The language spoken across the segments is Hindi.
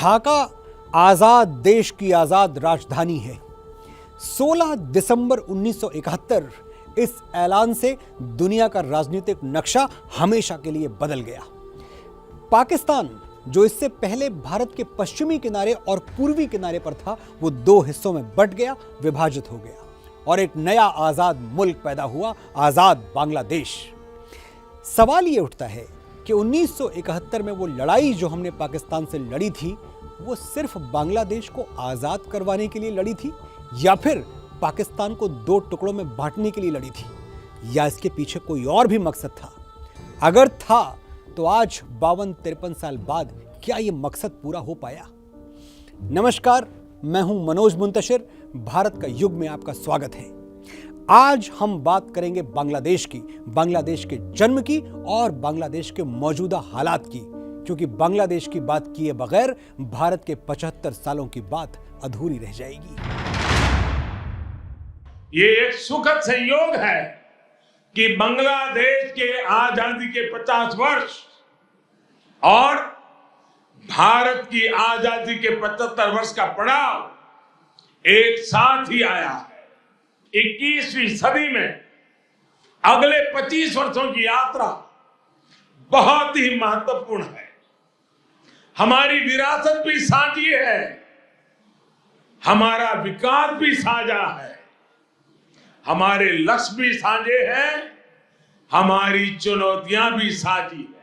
ढाका आजाद देश की आजाद राजधानी है। 16 दिसंबर 1971 इस ऐलान से दुनिया का राजनीतिक नक्शा हमेशा के लिए बदल गया। पाकिस्तान, जो इससे पहले भारत के पश्चिमी किनारे और पूर्वी किनारे पर था, वो दो हिस्सों में बंट गया, विभाजित हो गया और एक नया आजाद मुल्क पैदा हुआ, आजाद बांग्लादेश। सवाल ये उठता है कि 1971 में वो लड़ाई जो हमने पाकिस्तान से लड़ी थी, वो सिर्फ बांग्लादेश को आजाद करवाने के लिए लड़ी थी या फिर पाकिस्तान को दो टुकड़ों में बांटने के लिए लड़ी थी, या इसके पीछे कोई और भी मकसद था? अगर था तो आज 52-53 साल बाद क्या यह मकसद पूरा हो पाया? नमस्कार, मैं हूं मनोज मुंतशिर। भारत का युग में आपका स्वागत है। आज हम बात करेंगे बांग्लादेश की, बांग्लादेश के जन्म की और बांग्लादेश के मौजूदा हालात की, क्योंकि बांग्लादेश की बात किए बगैर भारत के 75 सालों की बात अधूरी रह जाएगी। ये एक सुखद संयोग है कि बांग्लादेश के आजादी के 50 वर्ष और भारत की आजादी के 75 वर्ष का पड़ाव एक साथ ही आया है। 21वीं सदी में अगले 25 वर्षों की यात्रा बहुत ही महत्वपूर्ण है। हमारी विरासत भी साझी है, हमारा विकास भी साझा है, हमारे लक्ष्य भी साझे हैं, हमारी चुनौतियां भी साझी हैं।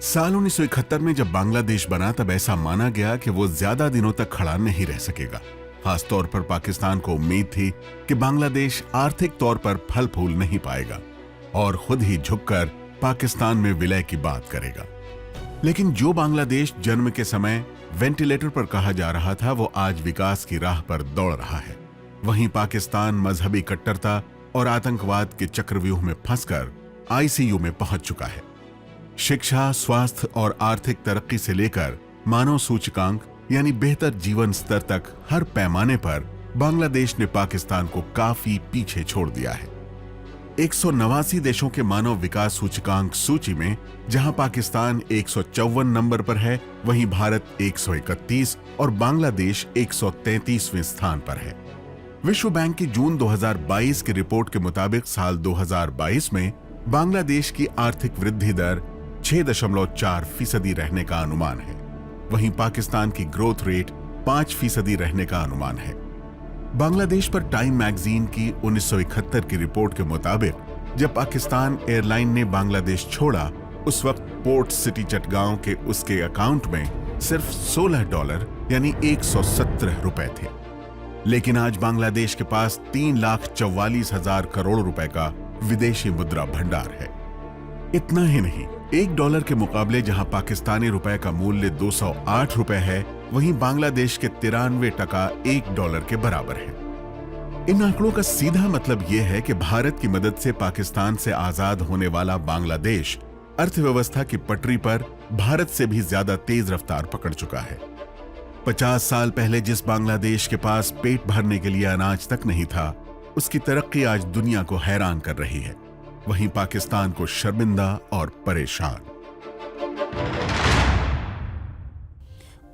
साल 1971 में जब बांग्लादेश बना, तब ऐसा माना गया कि वो ज्यादा दिनों तक खड़ा नहीं रह सकेगा। खास तौर पर पाकिस्तान को उम्मीद थी कि बांग्लादेश आर्थिक तौर पर फल फूल नहीं पाएगा और खुद ही झुककर पाकिस्तान में विलय की बात करेगा। लेकिन जो बांग्लादेश जन्म के समय वेंटिलेटर पर कहा जा रहा था, वो आज विकास की राह पर दौड़ रहा है। वहीं पाकिस्तान मजहबी कट्टरता और आतंकवाद के चक्रव्यूह में फंसकर आईसीयू में पहुंच चुका है। शिक्षा, स्वास्थ्य और आर्थिक तरक्की से लेकर मानव सूचकांक यानी बेहतर जीवन स्तर तक हर पैमाने पर बांग्लादेश ने पाकिस्तान को काफी पीछे छोड़ दिया है। 189 देशों के मानव विकास सूचकांक सूची में जहां पाकिस्तान 154 नंबर पर है, वहीं भारत 131 और बांग्लादेश 133वें स्थान पर है। विश्व बैंक की जून 2022 की रिपोर्ट के मुताबिक साल 2022 में बांग्लादेश की आर्थिक वृद्धि दर 6.4% रहने का अनुमान है। वहीं पाकिस्तान की ग्रोथ रेट 5% रहने का अनुमान है। बांग्लादेश पर टाइम मैगजीन की 1971 की रिपोर्ट के मुताबिक जब पाकिस्तान एयरलाइन ने बांग्लादेश छोड़ा, उस वक्त पोर्ट सिटी चटगांव के उसके अकाउंट में सिर्फ $16 यानी 117 रुपए थे। लेकिन आज बांग्लादेश के पास 3,44,000 करोड़ रुपए का विदेशी मुद्रा भंडार है। इतना ही नहीं, $1 के मुकाबले जहां पाकिस्तानी रुपए का मूल्य 208 रुपए है, वहीं बांग्लादेश के 93% $1 के बराबर है। इन आंकड़ों का सीधा मतलब यह है कि भारत की मदद से पाकिस्तान से आजाद होने वाला बांग्लादेश अर्थव्यवस्था की पटरी पर भारत से भी ज्यादा तेज रफ्तार पकड़ चुका है। 50 साल पहले जिस बांग्लादेश के पास पेट भरने के लिए अनाज तक नहीं था, उसकी तरक्की आज दुनिया को हैरान कर रही है। वहीं पाकिस्तान को शर्मिंदा और परेशान।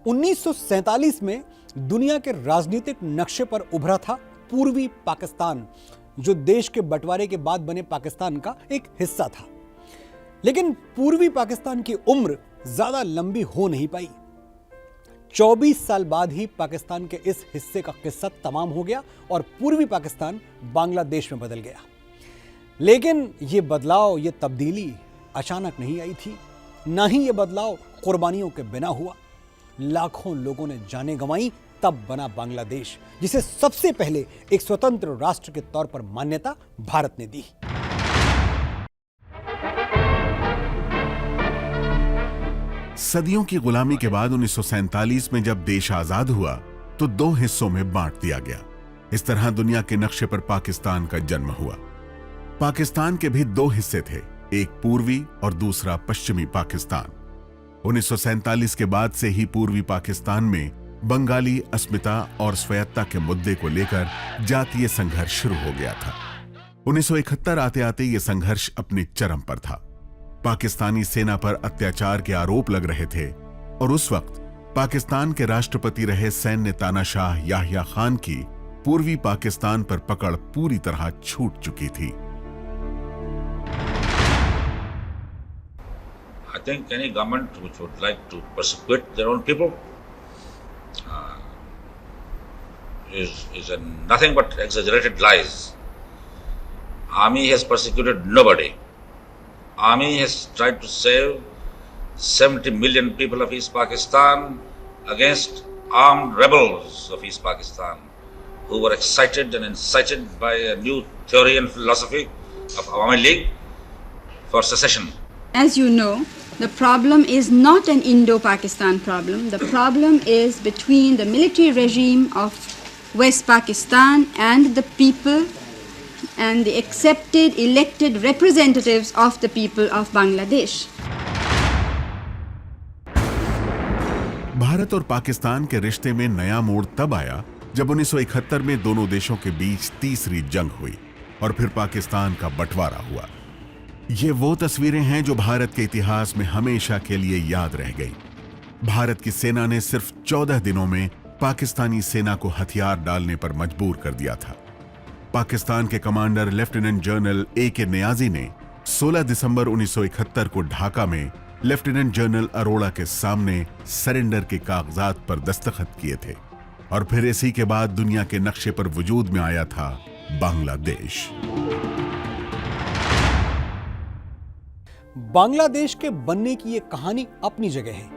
1947 में दुनिया के राजनीतिक नक्शे पर उभरा था पूर्वी पाकिस्तान, जो देश के बंटवारे के बाद बने पाकिस्तान का एक हिस्सा था। लेकिन पूर्वी पाकिस्तान की उम्र ज्यादा लंबी हो नहीं पाई। 24 साल बाद ही पाकिस्तान के इस हिस्से का किस्सा तमाम हो गया और पूर्वी पाकिस्तान बांग्लादेश में बदल गया। लेकिन ये बदलाव, ये तब्दीली अचानक नहीं आई थी, ना ही ये बदलाव कुर्बानियों के बिना हुआ। लाखों लोगों ने जानें गंवाई, तब बना बांग्लादेश, जिसे सबसे पहले एक स्वतंत्र राष्ट्र के तौर पर मान्यता भारत ने दी। सदियों की गुलामी के बाद 1947 में जब देश आजाद हुआ, तो दो हिस्सों में बांट दिया गया। इस तरह दुनिया के नक्शे पर पाकिस्तान का जन्म हुआ। पाकिस्तान के भी दो हिस्से थे, एक पूर्वी और दूसरा पश्चिमी पाकिस्तान। 1947 के बाद से ही पूर्वी पाकिस्तान में बंगाली अस्मिता और स्वायत्तता के मुद्दे को लेकर जातीय संघर्ष शुरू हो गया था। 1971 आते आते यह संघर्ष अपने चरम पर था। पाकिस्तानी सेना पर अत्याचार के आरोप लग रहे थे और उस वक्त पाकिस्तान के राष्ट्रपति रहे सैन्य तानाशाह याहिया खान की पूर्वी पाकिस्तान पर पकड़ पूरी तरह छूट चुकी थी। I think any government which would like to persecute their own people is nothing but exaggerated lies. Army has persecuted nobody. Army has tried to save 70 million people of East Pakistan against armed rebels of East Pakistan who were excited and incited by a new theory and philosophy of Awami League for secession. As you know, the problem is not an Indo-Pakistan problem. The problem is between the military regime of West Pakistan and the people and the accepted elected representatives of the people of Bangladesh. Bharat और पाकिस्तान के रिश्ते में नया मोड़ तब आया जब 1971 में दोनों देशों के बीच तीसरी जंग हुई और फिर पाकिस्तान का बंटवारा हुआ। ये वो तस्वीरें हैं जो भारत के इतिहास में हमेशा के लिए याद रह गई। भारत की सेना ने सिर्फ 14 दिनों में पाकिस्तानी सेना को हथियार डालने पर मजबूर कर दिया था। पाकिस्तान के commander lieutenant general A.K. Niazi ने 16 दिसंबर 1971 को ढाका में लेफ्टिनेंट जनरल अरोड़ा के सामने सरेंडर के कागजात पर दस्तखत किए थे और फिर इसी के बाद दुनिया के नक्शे पर वजूद में आया था बांग्लादेश। बांग्लादेश के बनने की ये कहानी अपनी जगह है,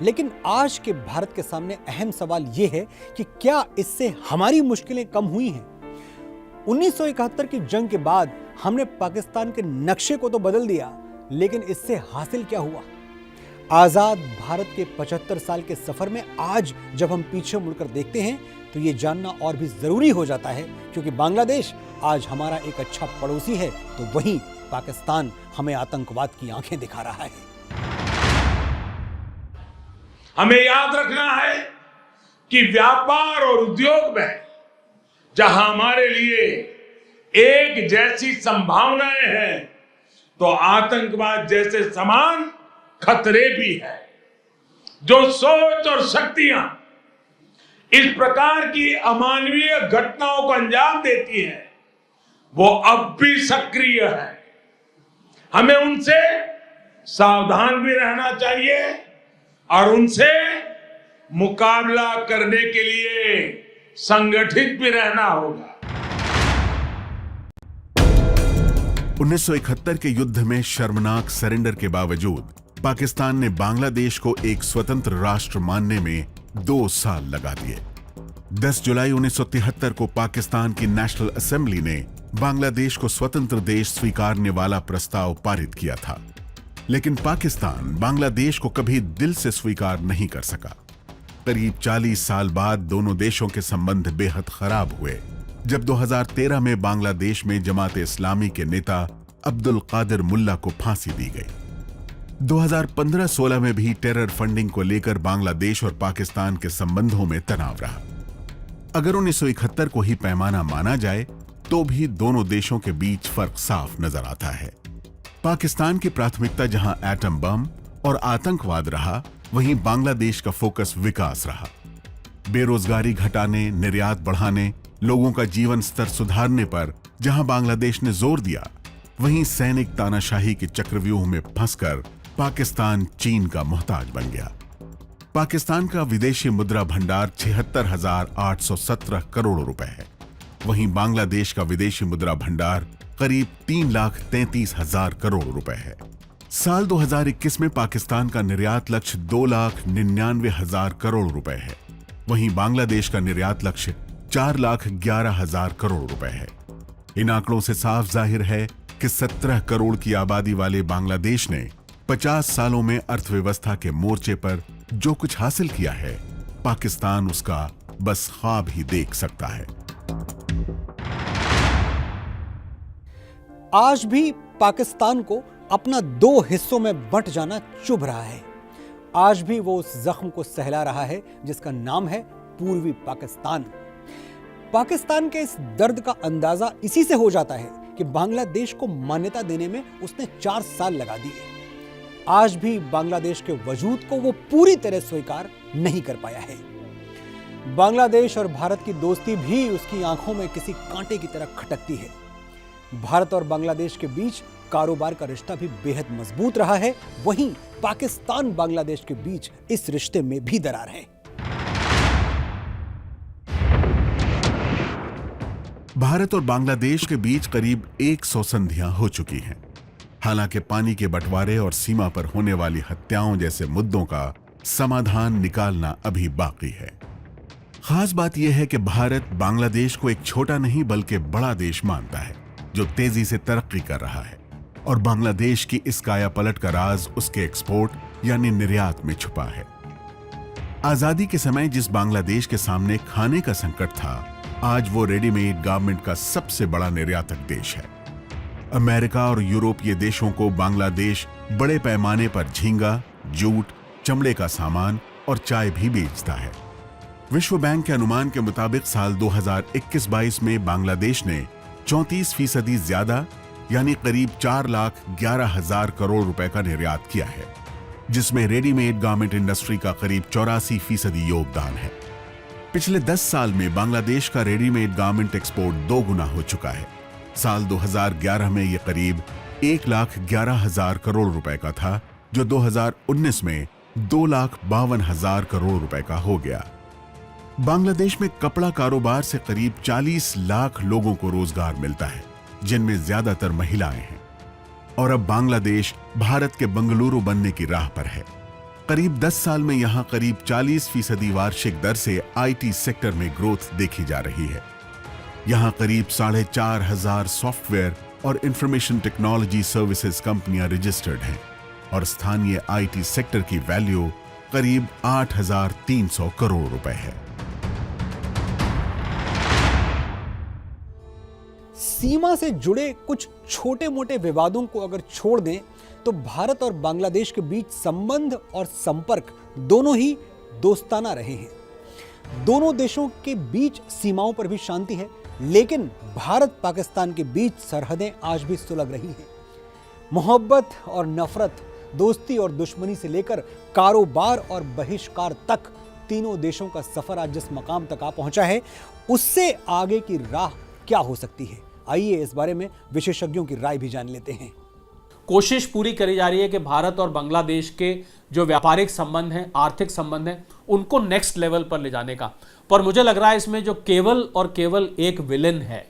लेकिन आज के भारत के सामने अहम सवाल ये है कि क्या इससे हमारी मुश्किलें कम हुई हैं? 1971 की जंग के बाद हमने पाकिस्तान के नक्शे को तो बदल दिया, लेकिन इससे हासिल क्या हुआ? आजाद भारत के 75 साल के सफर में आज जब हम पीछे मुड़कर देखते हैं तो ये जानना और भी जरूरी हो जाता है, क्योंकि बांग्लादेश आज हमारा एक अच्छा पड़ोसी है तो वहीं पाकिस्तान हमें आतंकवाद की आंखें दिखा रहा है। हमें याद रखना है कि व्यापार और उद्योग में जहां हमारे लिए एक जैसी संभावनाएं हैं, तो आतंकवाद जैसे समान खतरे भी हैं। जो सोच और शक्तियां इस प्रकार की अमानवीय घटनाओं को अंजाम देती हैं, वो अब भी सक्रिय है। हमें उनसे सावधान भी रहना चाहिए और उनसे मुकाबला करने के लिए संगठित भी रहना होगा। 1971 के युद्ध में शर्मनाक सरेंडर के बावजूद पाकिस्तान ने बांग्लादेश को एक स्वतंत्र राष्ट्र मानने में 2 साल लगा दिए। 10 जुलाई 1973 को पाकिस्तान की नेशनल असेंबली ने बांग्लादेश को स्वतंत्र देश स्वीकारने वाला प्रस्ताव पारित किया था, लेकिन पाकिस्तान बांग्लादेश को कभी दिल से स्वीकार नहीं कर सका। करीब 40 साल बाद दोनों देशों के संबंध बेहद खराब हुए जब 2013 में बांग्लादेश में जमात इस्लामी के नेता अब्दुल कादिर मुल्ला को फांसी दी गई। 2015-16 में भी टेरर फंडिंग को लेकर बांग्लादेश और पाकिस्तान के संबंधों में तनाव रहा। अगर 1971 को ही पैमाना माना जाए तो भी दोनों देशों के बीच फर्क साफ नजर आता है। पाकिस्तान की प्राथमिकता जहां एटम बम और आतंकवाद रहा, वहीं बांग्लादेश का फोकस विकास रहा। बेरोजगारी घटाने, निर्यात बढ़ाने, लोगों का जीवन स्तर सुधारने पर जहां बांग्लादेश ने जोर दिया, वहीं सैनिक तानाशाही के चक्रव्यूह में फंसकर पाकिस्तान चीन का मोहताज बन गया। पाकिस्तान का विदेशी मुद्रा भंडार 76,817 करोड़ रुपए है, वहीं बांग्लादेश का विदेशी मुद्रा भंडार करीब 3,33,000 करोड़ रुपए है। साल 2021 में पाकिस्तान का निर्यात लक्ष्य 2,99,000 करोड़ रुपए है, वहीं बांग्लादेश का निर्यात लक्ष्य 4,11,000 करोड़ रुपए है। इन आंकड़ों से साफ जाहिर है कि 17 करोड़ की आबादी वाले बांग्लादेश ने 50 सालों में अर्थव्यवस्था के मोर्चे पर जो कुछ हासिल किया है, पाकिस्तान उसका बस ख्वाब ही देख सकता है। आज भी पाकिस्तान को अपना 2 हिस्सों में बंट जाना चुभ रहा है। आज भी वो उस जख्म को सहला रहा है जिसका नाम है पूर्वी पाकिस्तान। पाकिस्तान के इस दर्द का अंदाजा इसी से हो जाता है कि बांग्लादेश को मान्यता देने में उसने 4 साल लगा दिए। आज भी बांग्लादेश के वजूद को वो पूरी तरह स्वीकार नहीं कर पाया है। बांग्लादेश और भारत की दोस्ती भी उसकी आंखों में किसी कांटे की तरह खटकती है। भारत और बांग्लादेश के बीच कारोबार का रिश्ता भी बेहद मजबूत रहा है। वहीं पाकिस्तान बांग्लादेश के बीच इस रिश्ते में भी दरार है। भारत और बांग्लादेश के बीच करीब 100 संधियां हो चुकी हैं। हालांकि पानी के बंटवारे और सीमा पर होने वाली हत्याओं जैसे मुद्दों का समाधान निकालना अभी बाकी है। खास बात यह है कि भारत बांग्लादेश को एक छोटा नहीं बल्कि बड़ा देश मानता है जो तेजी से तरक्की कर रहा है, और बांग्लादेश की इस कायापलट का राज उसके एक्सपोर्ट यानी निर्यात में छुपा है। आजादी के समय जिस बांग्लादेश के सामने खाने का संकट था, आज वो रेडीमेड गारमेंट का सबसे बड़ा निर्यातक देश है। अमेरिका और यूरोपीय देशों को बांग्लादेश बड़े पैमाने पर झींगा, जूट, चमड़े का सामान और चाय भी बेचता है। विश्व बैंक के अनुमान के मुताबिक साल 2021-22 में बांग्लादेश ने 34% ज्यादा यानी करीब 4,11,000 करोड़ रुपए का निर्यात किया है, जिसमें रेडीमेड गारमेंट इंडस्ट्री का करीब 84% योगदान है। पिछले 10 साल में बांग्लादेश का रेडीमेड गारमेंट एक्सपोर्ट 2 गुना हो चुका है। साल 2011 में यह करीब 1,11,000 करोड़ रुपए का था, जो 2019 में 2,52,000 करोड़ रुपए का हो गया। बांग्लादेश में कपड़ा कारोबार से करीब 40 लाख लोगों को रोजगार मिलता है, जिनमें ज्यादातर महिलाएं हैं। और अब बांग्लादेश भारत के बंगलुरु बनने की राह पर है। करीब 10 साल में यहां करीब 40% वार्षिक दर से आईटी सेक्टर में ग्रोथ देखी जा रही है। यहां करीब 4,500 सॉफ्टवेयर और इंफॉर्मेशन टेक्नोलॉजी सर्विसेज कंपनियां रजिस्टर्ड हैं, और स्थानीय आईटी सेक्टर की वैल्यू करीब 8,300 करोड़ रुपए है। सीमा से जुड़े कुछ छोटे मोटे विवादों को अगर छोड़ दें तो भारत और बांग्लादेश के बीच संबंध और संपर्क दोनों ही दोस्ताना रहे हैं। दोनों देशों के बीच सीमाओं पर भी शांति है, लेकिन भारत पाकिस्तान के बीच सरहदें आज भी सुलग रही हैं। मोहब्बत और नफरत, दोस्ती और दुश्मनी से लेकर कारोबार और बहिष्कार तक तीनों देशों का सफर आज जिस मकाम तक आ पहुंचा है, उससे आगे की राह क्या हो सकती है? आइए इस बारे में विशेषज्ञों की राय भी जान लेते हैं। कोशिश पूरी करी जा रही है कि भारत और बांग्लादेश के जो व्यापारिक संबंध हैं, आर्थिक संबंध हैं, उनको नेक्स्ट लेवल पर ले जाने का। पर मुझे लग रहा है इसमें जो केवल और केवल एक विलेन है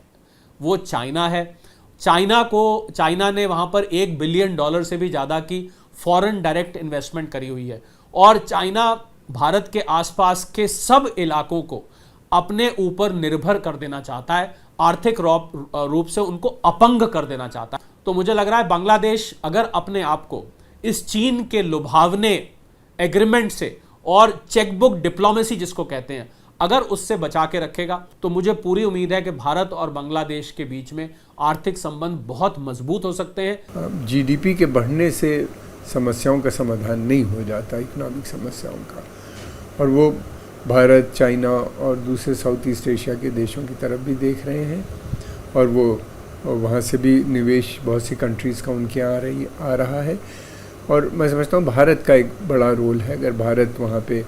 वो चाइना है। चाइना ने वहां पर $1 बिलियन से भी ज्यादा की फॉरेन डायरेक्ट इन्वेस्टमेंट करी हुई है, और चाइना भारत के आसपास के सब इलाकों को अपने ऊपर निर्भर कर देना चाहता है, आर्थिक रूप से उनको अपंग कर देना चाहता है। तो मुझे लग रहा है बांग्लादेश अगर अपने आप को इस चीन के लुभावने एग्रीमेंट से और चेकबुक डिप्लोमेसी जिसको कहते हैं, अगर उससे बचा के रखेगा तो मुझे पूरी उम्मीद है कि भारत और बांग्लादेश के बीच में आर्थिक संबंध बहुत मजबूत हो सकते हैं। जीडीपी के बढ़ने से समस्याओं का समाधान नहीं हो जाता, इकोनॉमिक समस्याओं का, और वो भारत, चाइना और दूसरे साउथ ईस्ट एशिया के देशों की तरफ भी देख रहे हैं, और वो वहाँ से भी निवेश बहुत सी कंट्रीज़ का उनके आ रहा है। और मैं समझता हूँ भारत का एक बड़ा रोल है। अगर भारत वहाँ पे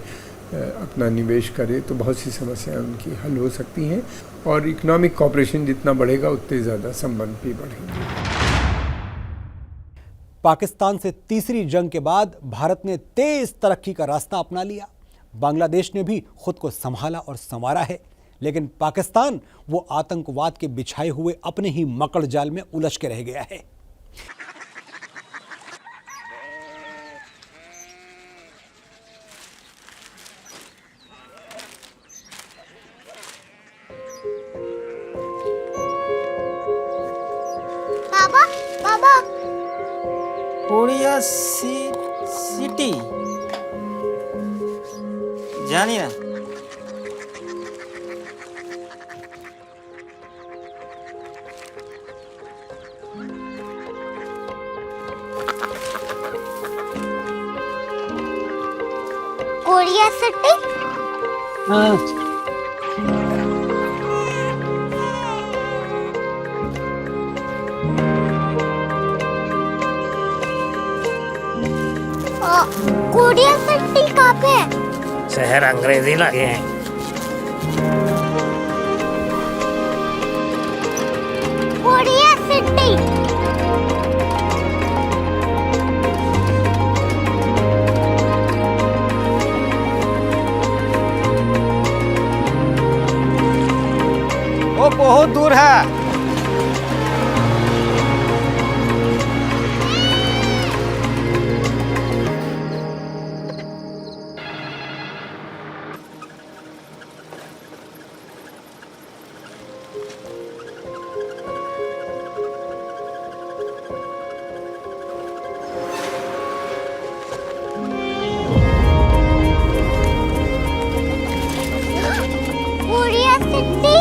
अपना निवेश करे तो बहुत सी समस्याएं उनकी हल हो सकती हैं, और इकोनॉमिक कॉपरेशन जितना बढ़ेगा उतने ज़्यादा संबंध भी बढ़ेंगे। पाकिस्तान से तीसरी जंग के बाद भारत ने तेज तरक्की का रास्ता अपना लिया। बांग्लादेश ने भी खुद को संभाला और संवारा है, लेकिन पाकिस्तान वो आतंकवाद के बिछाए हुए अपने ही मकड़ जाल में उलझ के रह गया है। बाबा बाबा कोरिया सिटी জানি না कोरिया सिटी कोरिया सिटी कहाँ पे है? शहर अंग्रेजी लगे हैं। Korea city. वो बहुत दूर है। Korea city.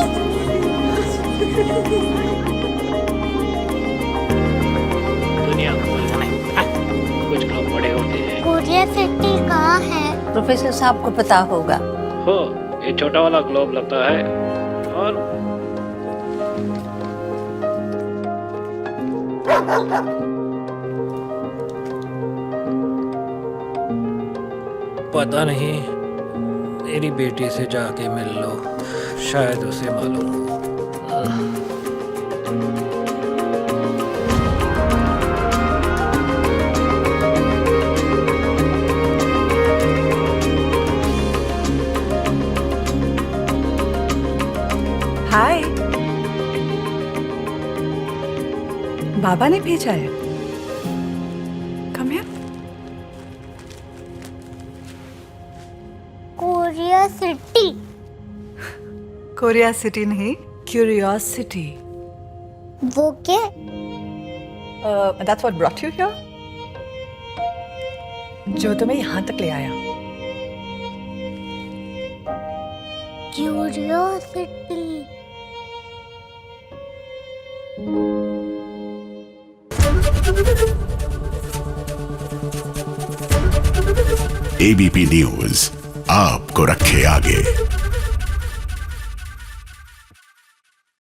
दुनिया को बोलना है, कुछ लोग बड़े होते हैं। कोरिया सिटी कहाँ है? प्रोफेसर साहब को पता होगा। हो, ये छोटा वाला ग्लोब लगता है और पता नहीं, मेरी बेटी से जाके मिल लो, शायद उसे मालूम हो। हाय, बाबा ने भेजा है। Come here. Korea city. Korea city नहीं, क्यूरियोसिटी। वो क्या? That's what brought you here? जो तुम्हें यहाँ तक ले आया। क्यूरियोसिटी। एबीपी न्यूज आपको रखे आगे।